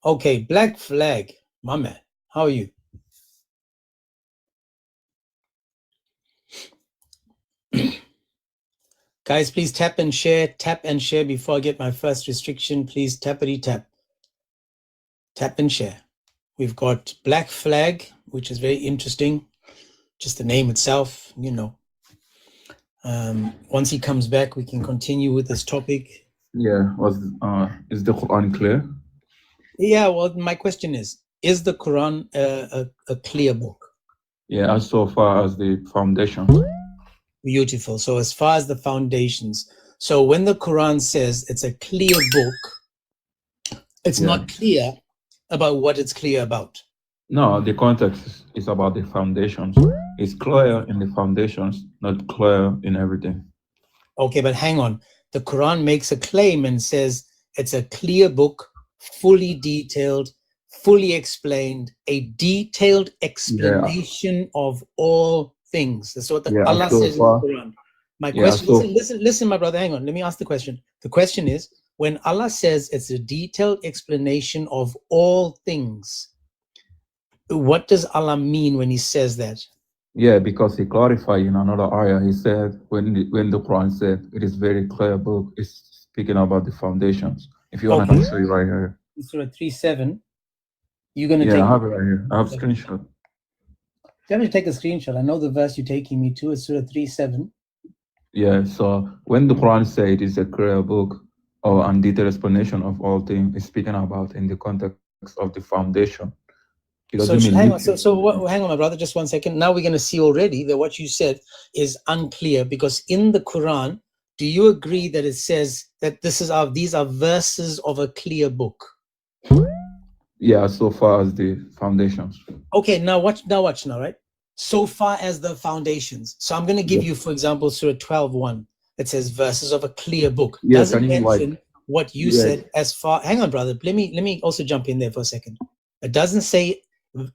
Okay, Black Flag, my man. How are you? Guys, please tap and share before I get my first restriction. Please tappity tap. Tap and share. We've got Black Flag, which is very interesting. Just the name itself, you know. Once he comes back, we can continue with this topic. Yeah, is the Quran clear? Yeah, well, my question is the Quran a clear book? Yeah, as so far as the foundation. Beautiful. So as far as the foundations, so when the Quran says it's a clear book, it's not clear about what it's clear about. No, the context is about the foundations. It's clear in the foundations, not clear in everything. Okay, but hang on. The Quran makes a claim and says it's a clear book, fully detailed, fully explained, a detailed explanation of all things. That's what Allah says in the Quran. My question, listen, my brother, hang on. Let me ask the question. The question is, when Allah says it's a detailed explanation of all things, what does Allah mean when he says that? Yeah, because he clarified in another ayah. He said when the Quran said it is very clear book, it's speaking about the foundations. If you want, I can show you right here. Surah 3:7. You're gonna take. I have it right here. I have a screenshot. Tell me to take a screenshot. I know the verse you're taking me to. It's Surah 3:7. Yeah. So when the Quran says it is a clear book or a detailed explanation of all things, it's speaking about in the context of the foundation. Hang on, my brother, just 1 second. Now we're going to see already that what you said is unclear, because in the Quran, do you agree that it says that these are verses of a clear book? Yeah, so far as the foundations. Okay, now watch now, right? So far as the foundations. So I'm going to give you, for example, Surah 12:1. It says verses of a clear book. Yes, doesn't mention what you said as far. Hang on, brother. Let me also jump in there for a second. It doesn't say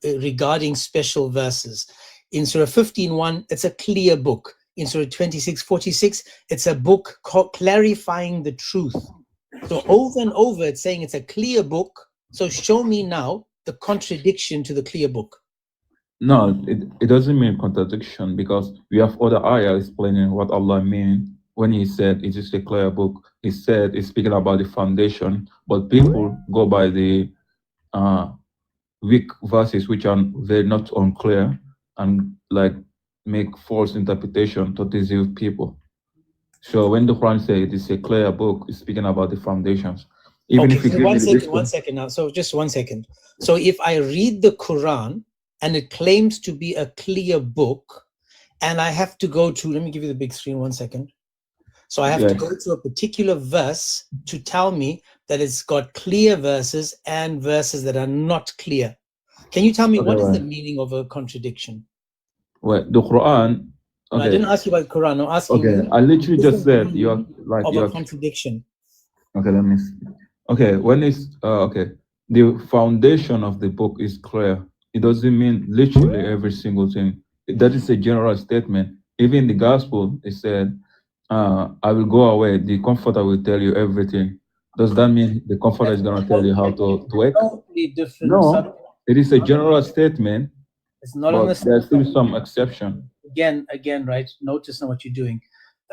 regarding special verses. In Surah 15:1, it's a clear book. In Surah 26:46, it's a book clarifying the truth. So over and over, it's saying it's a clear book. So show me now the contradiction to the clear book. No, it doesn't mean contradiction, because we have other ayahs explaining what Allah means when he said it is a clear book. He said it's speaking about the foundation, but people go by the weak verses which are very not unclear and like make false interpretation to deceive people. So when the Quran says it is a clear book, it's speaking about the foundations. Even if you one second now. So just 1 second. So if I read the Quran and it claims to be a clear book, and I have to go to, let me give you the big screen 1 second. So I have to go to a particular verse to tell me that it's got clear verses and verses that are not clear. Can you tell me what is the meaning of a contradiction? Well, the Quran. No, I didn't ask you about the Quran. I'm asking you. I literally just said you're like a contradiction. Okay, let me see. Okay, when it's the foundation of the book is clear. It doesn't mean literally every single thing. That is a general statement. Even in the gospel, it said, I will go away, the comforter will tell you everything. Does that mean the comforter is going to tell you how to work? Totally different. No, it is a general statement. It's not but there's still some exception. Again, right? Notice now what you're doing.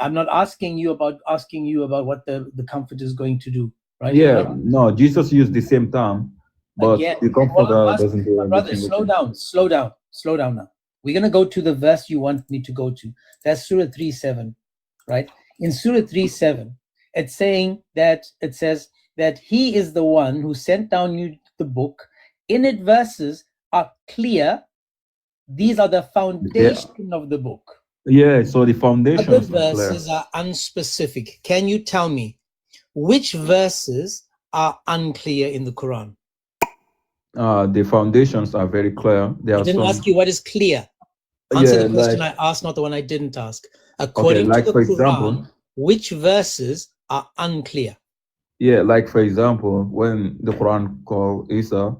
I'm not asking you about what the comforter is going to do, right? Yeah, no, Jesus used the same term, but the comforter doesn't do anything. Brother, slow down now. We're going to go to the verse you want me to go to. That's Surah 3:7, right? In Surah 3:7, it's saying that it says that he is the one who sent down you the book. In it, verses are clear. These are the foundation of the book. Yeah, so the foundation. Other verses are unspecific. Can you tell me which verses are unclear in the Quran? The foundations are very clear. I didn't ask you what is clear. Answer the question I asked, not the one I didn't ask. According to the Quran, example, which verses are unclear? Yeah, like for example, when the Quran called Isa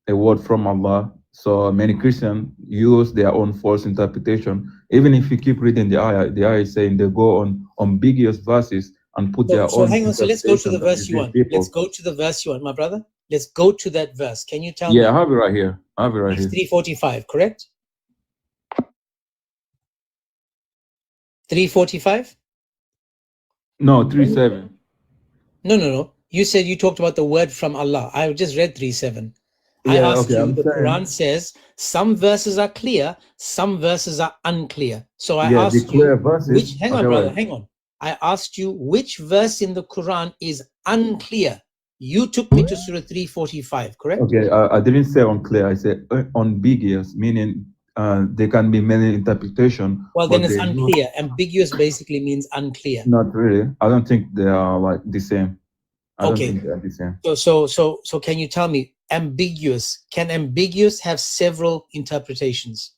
a word from Allah, so many Christians use their own false interpretation. Even if you keep reading the ayah is saying they go on ambiguous verses and put So, their so own. hang on. So let's go to the interpretation that verse you deceive want. people. Let's go to the verse you want, my brother. Let's go to that verse. Can you tell Yeah, I me? have it right here. I have it right It's here. 345, correct? 345? No, 3:7. No. You said you talked about the word from Allah. I just read 3:7. I Yeah, asked okay, you, I'm the saying. Quran says some verses are clear, some verses are unclear. So I Yeah, the asked clear you, verses. which, hang on, Okay, brother, wait. hang on. I asked you which verse in the Quran is unclear. You took me to Surah 345, correct? Okay, I didn't say unclear. I said ambiguous, meaning there can be many interpretations. Well, then but it's they use- unclear. Ambiguous basically means unclear. Not really. I don't think they are like the same. I don't Okay. think they are the same. So can you tell me, ambiguous, can ambiguous have several interpretations?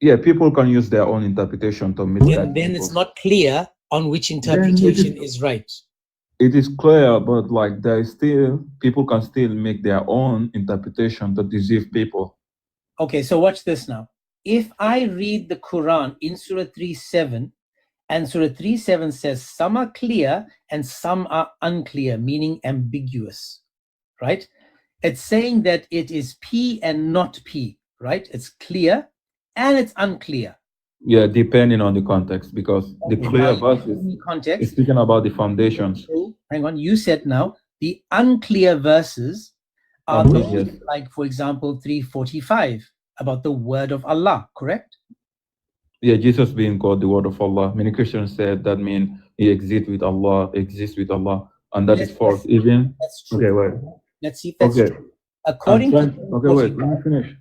Yeah, people can use their own interpretation to misguide Then people. it's not clear on which interpretation is right. It is clear, but like there is still people can still make their own interpretation to deceive people. Okay, so watch this now. If I read the Quran in Surah 3:7, and Surah 3:7 says some are clear and some are unclear, meaning ambiguous, right? It's saying that it is P and not P, right? It's clear and it's unclear. Yeah, depending on the context, because the Okay, clear now, verses in is context, speaking about the foundations. hang on, you said now the unclear verses are those like, for example, 345 about the word of Allah, correct? Yeah, Jesus being called the word of Allah. Many Christians said that means he exists with Allah, and that is false. Even That's true. okay, wait. Let's see if that's Okay. true. According to Okay, wait, let me finish.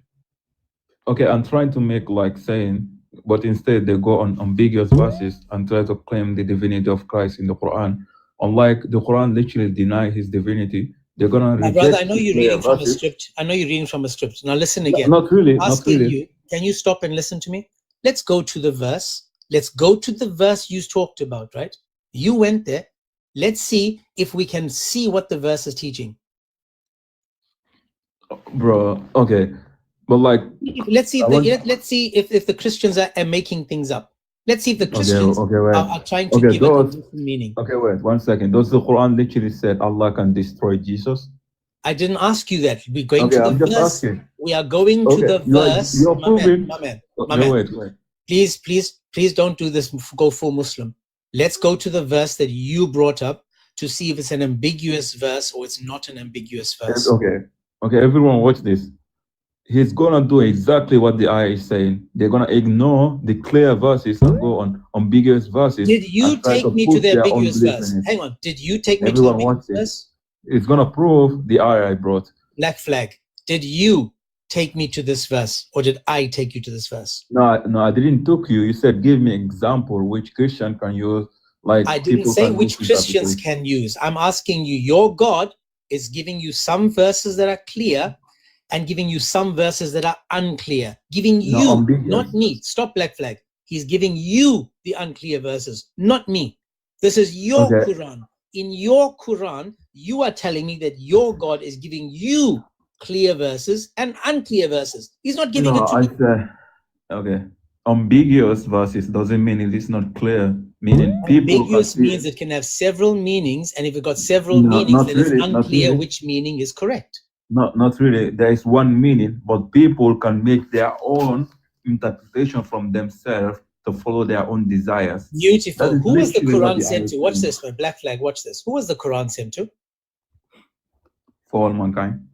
Okay, I'm trying to make like saying, but instead they go on ambiguous verses and try to claim the divinity of Christ in the Quran. Unlike the Quran literally deny his divinity, they're gonna reject. Brother, I know you're reading from a script. I know you're reading from a script. Now listen again. Not really. Asking you, can you stop and listen to me? Let's go to the verse. Let's go to the verse you talked about, right? You went there. Let's see if we can see what the verse is teaching. Bro, okay. But like, let's see if the Christians are making things up. Let's see if the Christians are trying to give it a different meaning. Okay, wait 1 second. Does the Quran literally said Allah can destroy Jesus? I didn't ask you that. We're going to the verse. We are going to the verse. You're proving. My man. Wait. Please don't do this. Go full Muslim. Let's go to the verse that you brought up to see if it's an ambiguous verse or it's not an ambiguous verse. Okay, everyone watch this. He's gonna do exactly what the ayah is saying. They're gonna ignore the clear verses and go on ambiguous verses. Did you take me to the ambiguous verse? Hang on. Did you take me to the ambiguous verse? It's gonna prove the ayah I brought. Black flag. Did you take me to this verse, or did I take you to this verse? No, I didn't took you. You said give me example which Christian can use. Like I didn't say which Christians can use. I'm asking you. Your God is giving you some verses that are clear and giving you some verses that are unclear. Giving you, not me. Stop black flag. He's giving you the unclear verses, not me. This is your Quran. In your Quran, you are telling me that your God is giving you clear verses and unclear verses. He's not giving it to me. Okay. Ambiguous verses doesn't mean it is not clear. Meaning people ambiguous means it can have several meanings, and if it got several meanings, then it's unclear which meaning is correct. Not really. There is one meaning, but people can make their own interpretation from themselves to follow their own desires. Beautiful. Who was the Quran sent to? Watch this, my black flag. Watch this. Who was the Quran sent to? For all mankind.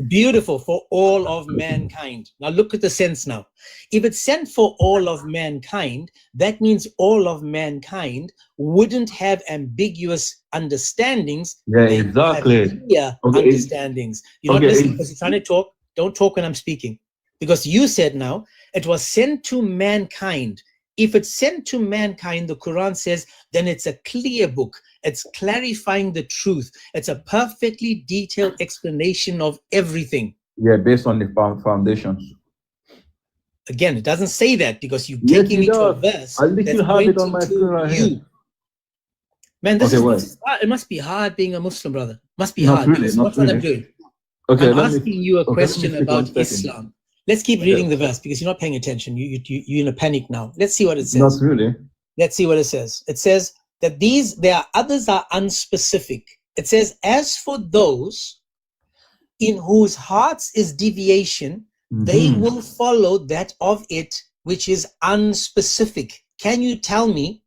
Beautiful, for all of mankind. Now look at the sense now. If it's sent for all of mankind, that means all of mankind wouldn't have ambiguous understandings. Yeah, exactly. Clear understandings. You're not listening because you're trying to talk. Don't talk when I'm speaking. Because you said now, it was sent to mankind. If it's sent to mankind, the Quran says, then it's a clear book. It's clarifying the truth. It's a perfectly detailed explanation of everything. Yeah, based on the foundations. Again, it doesn't say that because you're taking me to a verse. I literally have it on my screen right here. Man, this is it must be hard being a Muslim, brother. Must be hard. Really, not what I'm doing. I'm asking you a question about Islam. Let's keep reading the verse because you're not paying attention. You're in a panic now. Let's see what it says. Not really. Let's see what it says. It says, that others are unspecific. It says, as for those in whose hearts is deviation, they will follow that of it which is unspecific. Can you tell me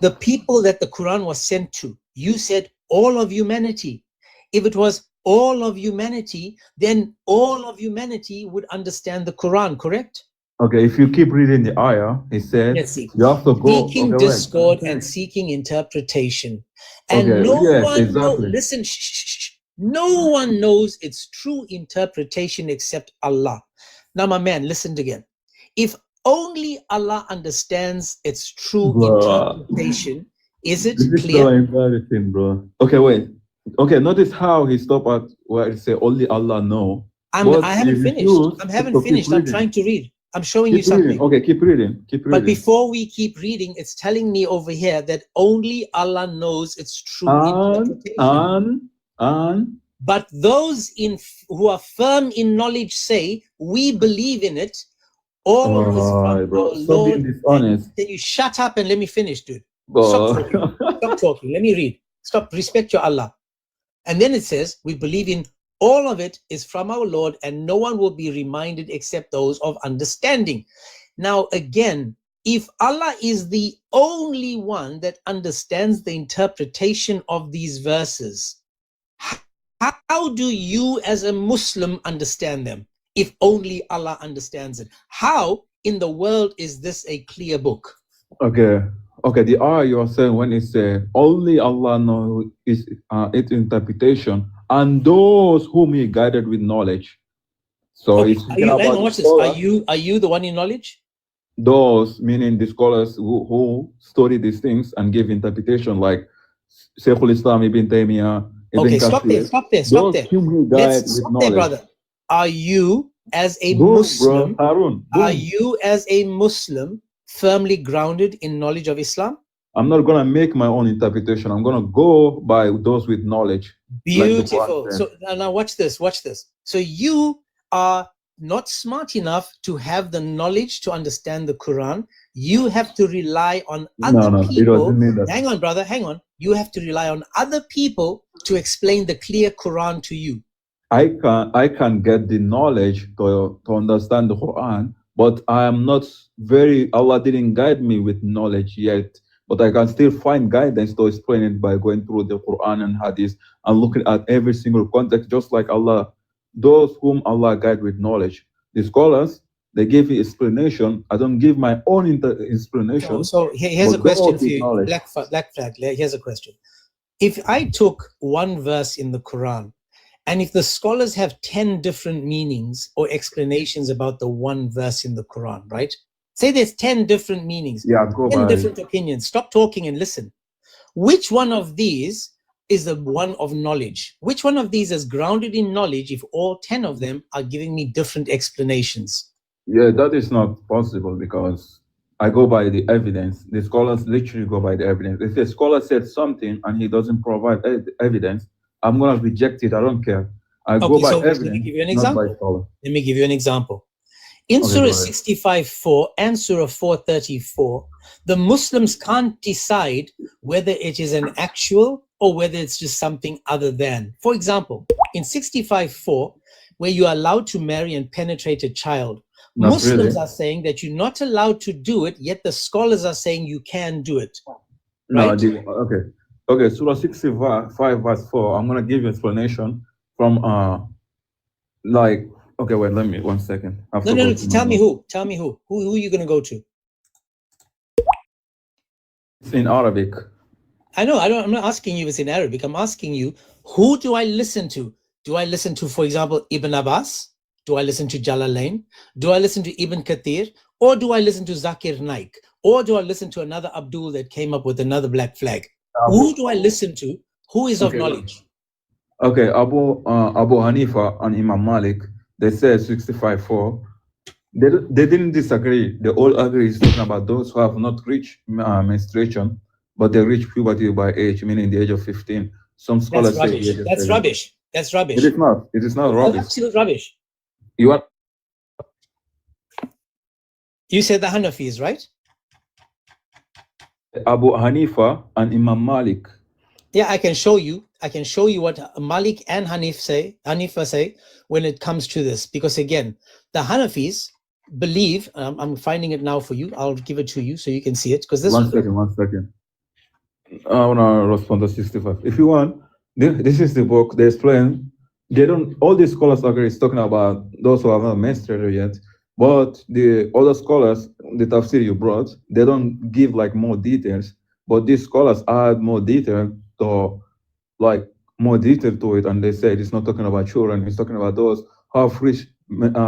the people that the Quran was sent to? You said all of humanity. If it was all of humanity, then all of humanity would understand the Quran, correct? Okay, if you keep reading the ayah, it said Let's see. you have to go. Seeking Okay, wait. discord and seeking interpretation. And Okay, no yes, one exactly. listen, no one knows its true interpretation except Allah. Now, my man, listen again. If only Allah understands its true interpretation, is it This is clear? so embarrassing, bro. Okay, wait. Okay, notice how he stopped at where it say only Allah know. I haven't finished. I haven't finished. I'm trying to read. I'm showing you something. Okay, keep reading. Keep reading. But before we keep reading, it's telling me over here that only Allah knows its true interpretation. But those who are firm in knowledge say, we believe in it. All is from bro, our stop Lord. being dishonest. Then you shut up and let me finish, dude. Stop talking. Stop talking. Let me read. Stop. Respect your Allah. And then it says, we believe in all of it is from our Lord, and no one will be reminded except those of understanding. Now, again, if Allah is the only one that understands the interpretation of these verses, how do you as a Muslim understand them? If only Allah understands it. How in the world is this a clear book? Okay. The ayah you are saying when it says only Allah knows its interpretation, and those whom He guided with knowledge. So okay. it's speaking about watch this. Are you the one in knowledge? Those meaning the scholars who study these things and give interpretation, like Shaykhul Islam Ibn Taymiyyah. Okay, stop there. Stop there, brother. Are you as a Muslim? Are you as a Muslim firmly grounded in knowledge of Islam? I'm not gonna make my own interpretation. I'm gonna go by those with knowledge. Beautiful. So now watch this. Watch this. So you are not smart enough to have the knowledge to understand the Quran. You have to rely on other people. It doesn't mean that. Hang on, brother. Hang on. You have to rely on other people to explain the clear Quran to you. I can get the knowledge to understand the Quran, but I am not Allah didn't guide me with knowledge yet. But I can still find guidance to explain it by going through the Quran and Hadith and looking at every single context, just like Allah. Those whom Allah guide with knowledge, the scholars, they give you explanation. I don't give my own explanation. So here's a question for you, Black Flag. Here's a question. If I took one verse in the Quran, and if the scholars have 10 different meanings or explanations about the one verse in the Quran, right? Say there's 10 different meanings, 10 different opinions. Stop talking and listen. Which one of these is the one of knowledge? Which one of these is grounded in knowledge if all 10 of them are giving me different explanations? Yeah, that is not possible because I go by the evidence. The scholars literally go by the evidence. If a scholar said something and he doesn't provide evidence, I'm going to reject it. I don't care. I go by evidence. Let me give you an example. Not by scholar. Let me give you an example. In Surah 65:4 and Surah 4:34, the Muslims can't decide whether it is an actual or whether it's just something other than. For example, in 65:4, where you are allowed to marry and penetrate a child, Muslims are saying that you're not allowed to do it, yet the scholars are saying you can do it. Right? No, okay, Surah 65 verse 4, I'm going to give you explanation from okay, wait, let me 1 second. No, tell me who. Tell me who. Who are you going to go to? It's in Arabic. I'm not asking you if it's in Arabic. I'm asking you, who do I listen to? Do I listen to, for example, Ibn Abbas? Do I listen to Jalalain? Do I listen to Ibn Kathir? Or do I listen to Zakir Naik? Or do I listen to another Abdul that came up with another black flag? Who do I listen to? Who is of knowledge? Okay, Abu Hanifa and Imam Malik, they said 65:4. They didn't disagree. They all agree. It's talking about those who have not reached menstruation, but they reach puberty by age, meaning the age of 15. Some scholars say that's rubbish. That's rubbish. It is not. It is not rubbish. Absolute rubbish. You said the Hanafis, right? Abu Hanifa and Imam Malik. Yeah, I can show you. I can show you what Malik and Hanifa say when it comes to this. Because again, the Hanafis believe. I'm finding it now for you. I'll give it to you so you can see it. Because this. One second. I wanna respond to 65. If you want, this is the book. They explain. They don't. All the scholars agree. It's talking about those who have not menstruated yet. But the other scholars, the tafsir you brought, they don't give like more details. But these scholars add more detail to, like more detail to it, and they said it's not talking about children. It's talking about those who have reached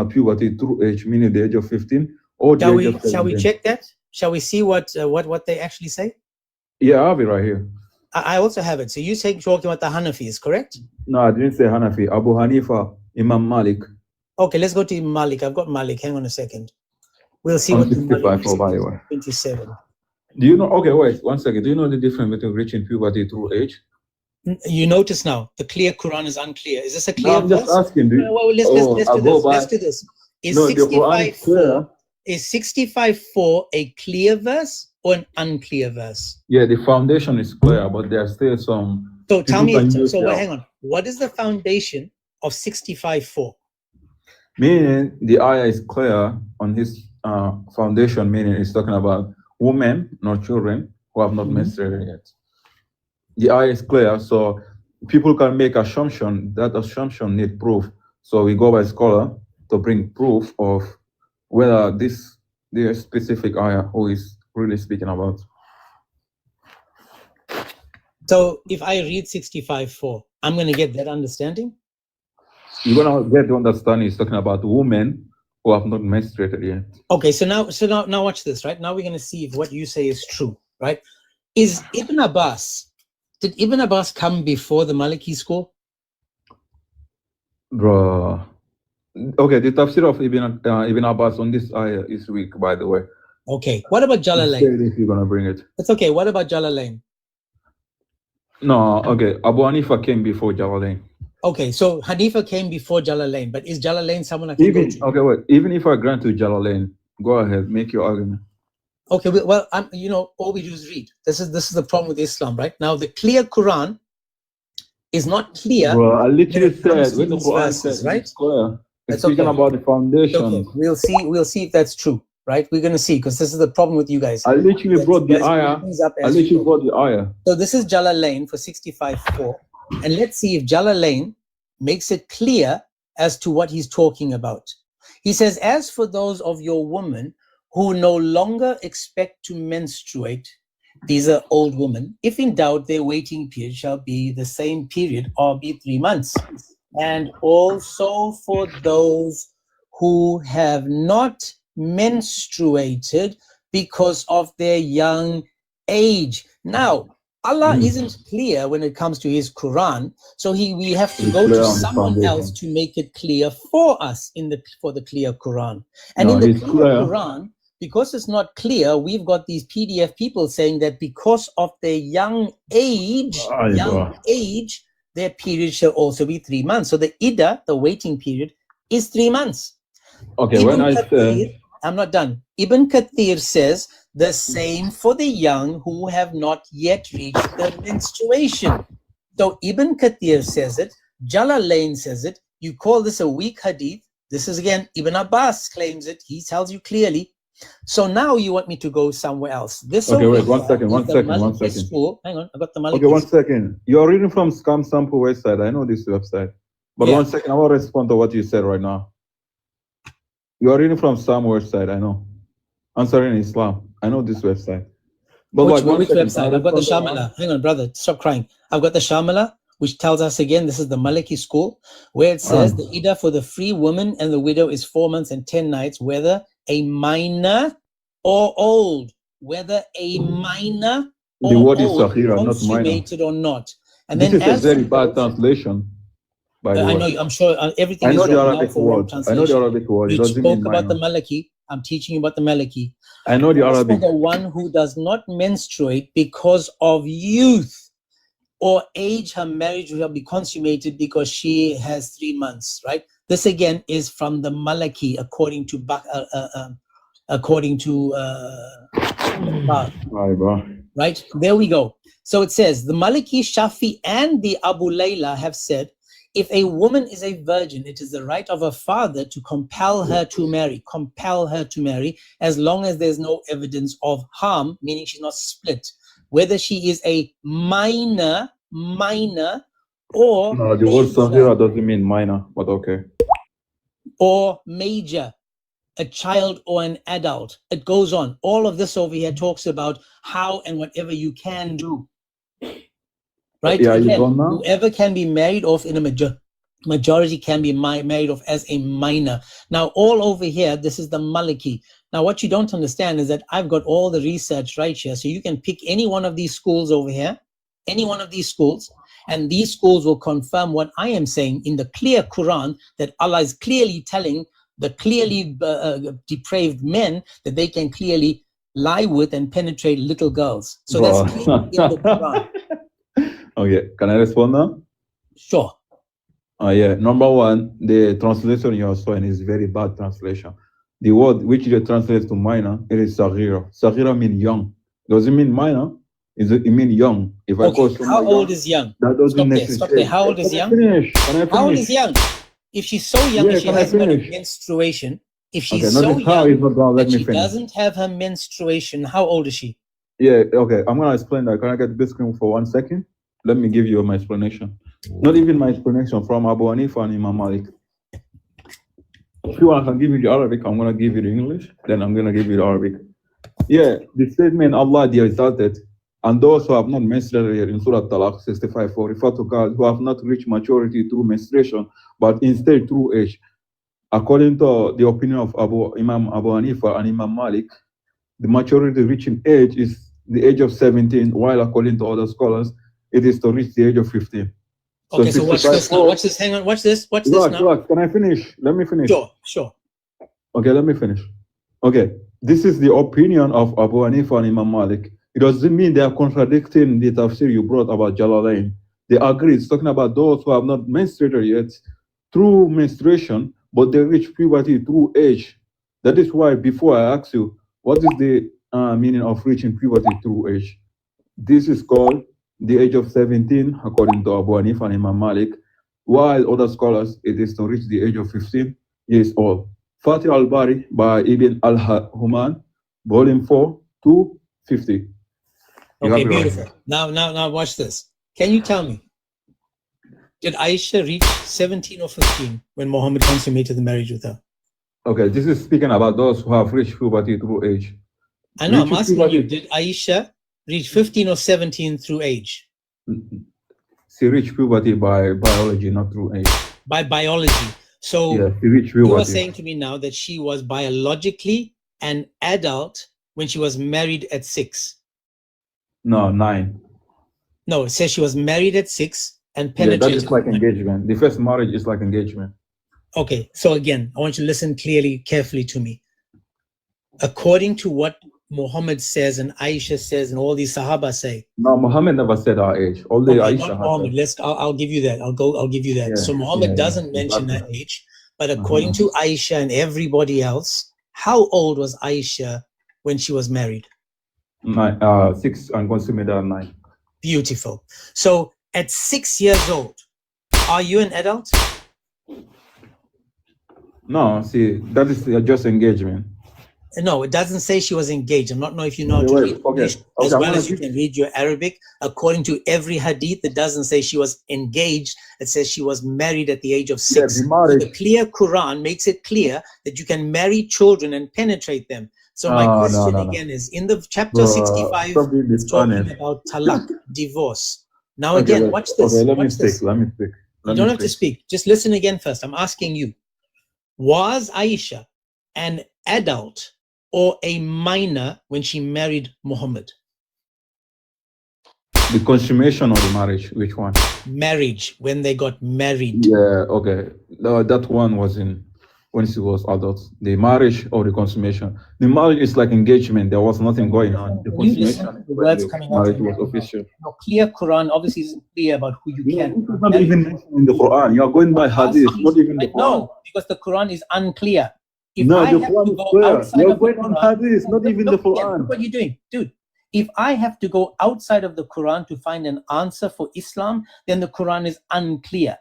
puberty through age, meaning the age of 15 or the age of 17. Shall we check that? Shall we see what they actually say? Yeah, I have it right here. I also have it. So you talking about the Hanafis, correct? No, I didn't say Hanafi. Abu Hanifa, Imam Malik. Okay, let's go to Malik. I've got Malik. Hang on a second. We'll see what 65 for by the way. 27. Do you know? Okay, wait 1 second. Do you know the difference between reaching puberty through age? You notice now the clear Quran is unclear. Is this a clear? No, I'm just asking. Let's do this. Is 65:4? Is 65:4 a clear verse or an unclear verse? Yeah, the foundation is clear, but there are still some. So tell me. Hang on. What is the foundation of 65:4? Meaning the ayah is clear on his foundation. Meaning it's talking about women, not children, who have not menstruated yet. The ayah is clear, so people can make assumption. That assumption need proof. So we go by scholar to bring proof of whether the specific ayah who is really speaking about. So if I read 65:4, I'm going to get that understanding. You're going to get the understanding. It's talking about women who have not menstruated yet. Okay, so now watch this, right? Now we're going to see if what you say is true, right? Did Ibn Abbas come before the Maliki school? Bro. Okay, the tafsir of Ibn Abbas on this ayah is weak, by the way. Okay, what about Jalalain? If you're going to bring it. It's okay. What about Jalalain? No, okay. Abu Hanifa came before Jalalain. Okay, so Hanifa came before Jalalain, but is Jalalain someone I can go to? Okay, wait. Even if I grant to Jalalain, go ahead, make your argument. Okay, well, all we do is read. This is the problem with Islam, right? Now, the clear Quran is not clear. Bro, I literally said when the Quran says right? It's clear. It's speaking about the foundation. Okay. We'll see if that's true, right? We're gonna see, because this is the problem with you guys. I literally brought the ayah. So this is Jalalain for 65:4, and let's see if Jalalain makes it clear as to what he's talking about. He says, as for those of your women who no longer expect to menstruate, these are old women, if in doubt, their waiting period shall be the same period or be 3 months. And also for those who have not menstruated because of their young age. Now, Allah isn't clear when it comes to his Quran, so we have to go to someone else to make it clear for us for the clear Quran. And in the clear Quran, because it's not clear, we've got these PDF people saying that because of their young age, their period shall also be 3 months. So the Iddah, the waiting period, is 3 months. Okay, I'm not done. Ibn Kathir says the same for the young who have not yet reached the menstruation. So Ibn Kathir says it, Jalalain says it. You call this a weak hadith. This is again, Ibn Abbas claims it. He tells you clearly. So now you want me to go somewhere else. Okay, wait, one second. School. Hang on, I got the Maliki. Okay, 1 second. You're reading from Scam Sample website. I know this website. But 1 second, I want to respond to what you said right now. You're reading from some website, I know. Answering Islam. I know this website. But which website? I've got the Shamala. Hang on, brother, stop crying. I've got the Shamala, which tells us again, this is the Maliki school, where it says the Iddah for the free woman and the widow is 4 months and 10 nights, whether a minor or old. Whether a minor or the word old, is Sahira, not consummated or not. And this then is a very bad translation. I know, I'm sure everything is wrong now for wrong translation. I know the Arabic word. You spoke about the Maliki. I'm teaching you about the Maliki. I know the Arabic. The one who does not menstruate because of youth or age, her marriage will be consummated because she has 3 months, right? This again is from the Maliki, according to Right? There we go. So it says, the Maliki, Shafi, and the Abu Layla have said, if a woman is a virgin, it is the right of her father to compel her to marry, as long as there's no evidence of harm, meaning she's not split. Whether she is a minor, or No, the word Sahira doesn't mean minor, but okay. Or major, a child or an adult. It goes on. All of this over here talks about how and whatever you can do. Right? Yeah, Again, you gone now? whoever can be married off in a majority can be married off as a minor. Now, all over here, this is the Maliki. Now, what you don't understand is that I've got all the research right here. So you can pick any one of these schools over here, any one of these schools, and these schools will confirm what I am saying in the clear Quran, that Allah is clearly telling the clearly depraved men that they can clearly lie with and penetrate little girls. So that's clear in the Quran. Okay, can I respond now? Sure. Yeah, number one, the translation you are showing is very bad translation. The word which you translate to minor, it is Saghira. Saghira means young. Does it mean minor? It means young. If I call Okay, how old is young? that doesn't Stop there. How old is young? Can I finish? How old is young? If she's so young, Yeah, if she can I hasn't got a finish? menstruation, if she's Okay, so notice how young it's not gonna let that me she finish. doesn't have her menstruation, how old is she? Yeah, okay, I'm gonna explain that. Can I get the screen for 1 second? Let me give you my explanation. Not even my explanation, from Abu Hanifa and Imam Malik. If you want, I can give you the Arabic. I'm gonna give you the English. Then I'm gonna give you the Arabic. Yeah, the statement Allah there resulted, and those who have not menstruated in Surah Talaq 65 refer to girls who have not reached maturity through menstruation, but instead through age. According to the opinion of Imam Abu Hanifa and Imam Malik, the maturity reaching age is the age of 17, while according to other scholars, it is to reach the age of 15. Okay, so watch this now. Watch this. Hang on. Watch this. Watch this now. Relax. Can I finish? Let me finish. Sure. Okay, let me finish. Okay, this is the opinion of Abu Hanifa and Imam Malik. It doesn't mean they are contradicting the tafsir you brought about Jalalain. They agree. It's talking about those who have not menstruated yet through menstruation, but they reach puberty through age. That is why before I ask you, what is the meaning of reaching puberty through age? This is called the age of 17, according to Abu Hanifa and Imam Malik, while other scholars, it is to reach the age of 15 years old. Fatih al-Bari by Ibn al-Human, volume 4, 250. Okay, beautiful. Now watch this. Can you tell me, did Aisha reach 17 or 15 when Muhammad consummated the marriage with her? Okay, this is speaking about those who have reached puberty through age. I know, I'm asking you, did Aisha reach 15 or 17 through age? She reached puberty by biology, not through age. By biology. So yeah, she reached puberty. You are saying to me now that she was biologically an adult when she was married at 6? No, 9. No, it says she was married at 6 and penetrated. Yeah, that is like engagement. The first marriage is like engagement. Okay, so again, I want you to listen carefully to me. According to what Muhammad says and Aisha says and all these Sahaba say. No, Muhammad never said our age. All the Aisha Muhammad, I'll give you that. I'll give you that. Yeah, so Muhammad doesn't mention that age, but according to Aisha and everybody else, how old was Aisha when she was married? 6 and consummated at 9. Beautiful. So at 6 years old, are you an adult? No, see, that is just engagement. No, it doesn't say she was engaged. I'm not know if you know how to read English as well as you can read your Arabic. According to every hadith, it doesn't say she was engaged. It says she was married at the age of 6. Yeah, the clear Quran makes it clear that you can marry children and penetrate them. So my question again is, in the chapter 65, it's talking about talaq, divorce. Now again, watch this. Okay, let me speak. You don't have to speak. Just listen again first. I'm asking you, was Aisha an adult or a minor when she married Muhammad? The consummation of the marriage, which one? Marriage, when they got married. Yeah, okay. That one was when she was adult. The marriage or the consummation. The marriage is like engagement. There was nothing going on. The consummation, the words coming out marriage was official. No, clear Quran obviously isn't clear about who you can. It's not even mentioned in the Quran. You are going by hadith, not even the Quran. No, because the Quran is unclear. No, the Quran is clear. You're going on hadith, not even the Quran. Look what you're doing, dude. If I have to go outside of the Quran to find an answer for Islam, then the Quran is unclear.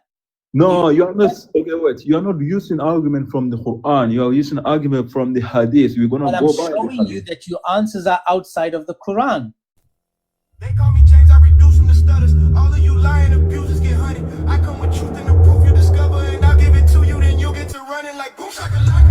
No, you are not. Okay, wait. You are not using argument from the Quran. You are using argument from the Hadith. We're gonna But go I'm by the showing you Hadith. that your answers are outside of the Quran. They call me James, I reduce them to stutters. All of you lying abusers get honey. I come with truth and the proof you discover, and I'll give it to you, then you'll get to running like boom shakalaka.